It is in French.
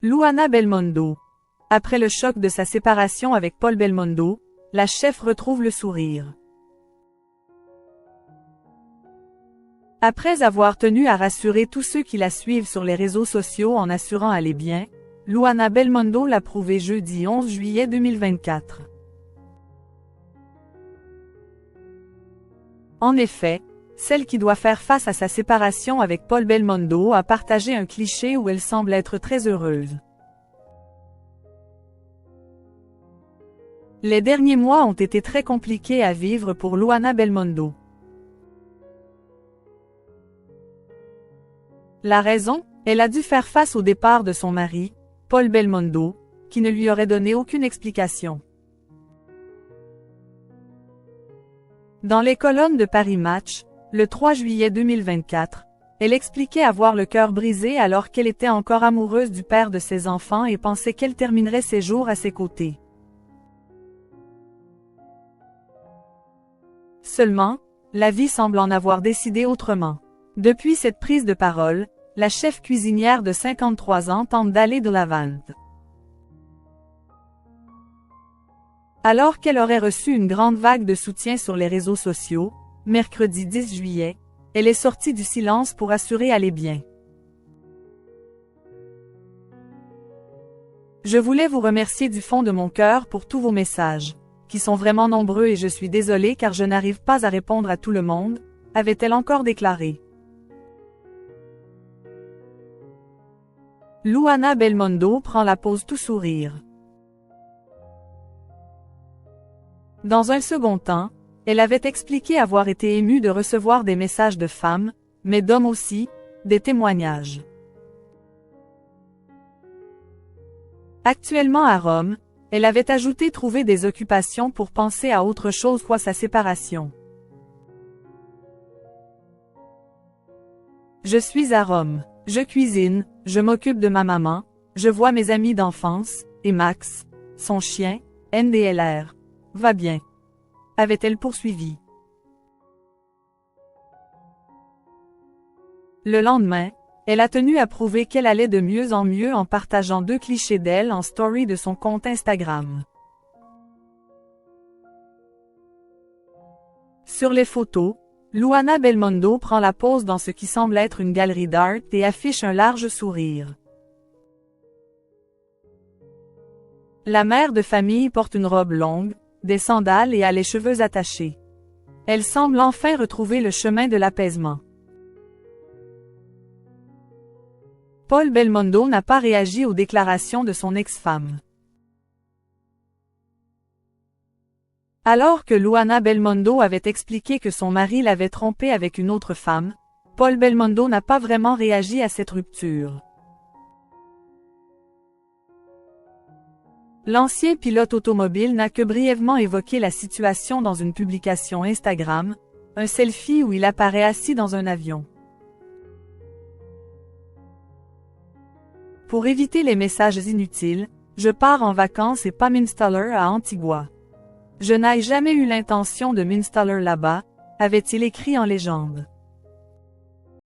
Luana Belmondo. Après le choc de sa séparation avec Paul Belmondo, la chef retrouve le sourire. Après avoir tenu à rassurer tous ceux qui la suivent sur les réseaux sociaux en assurant aller bien, Luana Belmondo l'a prouvé jeudi 11 juillet 2024. En effet, celle qui doit faire face à sa séparation avec Paul Belmondo a partagé un cliché où elle semble être très heureuse. Les derniers mois ont été très compliqués à vivre pour Luana Belmondo. La raison, elle a dû faire face au départ de son mari, Paul Belmondo, qui ne lui aurait donné aucune explication. Dans les colonnes de Paris Match, le 3 juillet 2024, elle expliquait avoir le cœur brisé alors qu'elle était encore amoureuse du père de ses enfants et pensait qu'elle terminerait ses jours à ses côtés. Seulement, la vie semble en avoir décidé autrement. Depuis cette prise de parole, la chef cuisinière de 53 ans tente d'aller de l'avant. Alors qu'elle aurait reçu une grande vague de soutien sur les réseaux sociaux, mercredi 10 juillet, elle est sortie du silence pour assurer aller bien. Je voulais vous remercier du fond de mon cœur pour tous vos messages, qui sont vraiment nombreux et je suis désolée car je n'arrive pas à répondre à tout le monde, avait-elle encore déclaré. Luana Belmondo prend la pose tout sourire. Dans un second temps, elle avait expliqué avoir été émue de recevoir des messages de femmes, mais d'hommes aussi, des témoignages. Actuellement à Rome, elle avait ajouté trouver des occupations pour penser à autre chose qu'à sa séparation. Je suis à Rome, je cuisine, je m'occupe de ma maman, je vois mes amis d'enfance, et Max, son chien, NDLR, va bien. Avait-elle poursuivi. Le lendemain, elle a tenu à prouver qu'elle allait de mieux en mieux en partageant 2 clichés d'elle en story de son compte Instagram. Sur les photos, Luana Belmondo prend la pose dans ce qui semble être une galerie d'art et affiche un large sourire. La mère de famille porte une robe longue, des sandales et a les cheveux attachés. Elle semble enfin retrouver le chemin de l'apaisement. Paul Belmondo n'a pas réagi aux déclarations de son ex-femme. Alors que Luana Belmondo avait expliqué que son mari l'avait trompée avec une autre femme, Paul Belmondo n'a pas vraiment réagi à cette rupture. L'ancien pilote automobile n'a que brièvement évoqué la situation dans une publication Instagram, un selfie où il apparaît assis dans un avion. Pour éviter les messages inutiles, je pars en vacances et pas m'installer à Antigua. Je n'ai jamais eu l'intention de m'installer là-bas, avait-il écrit en légende.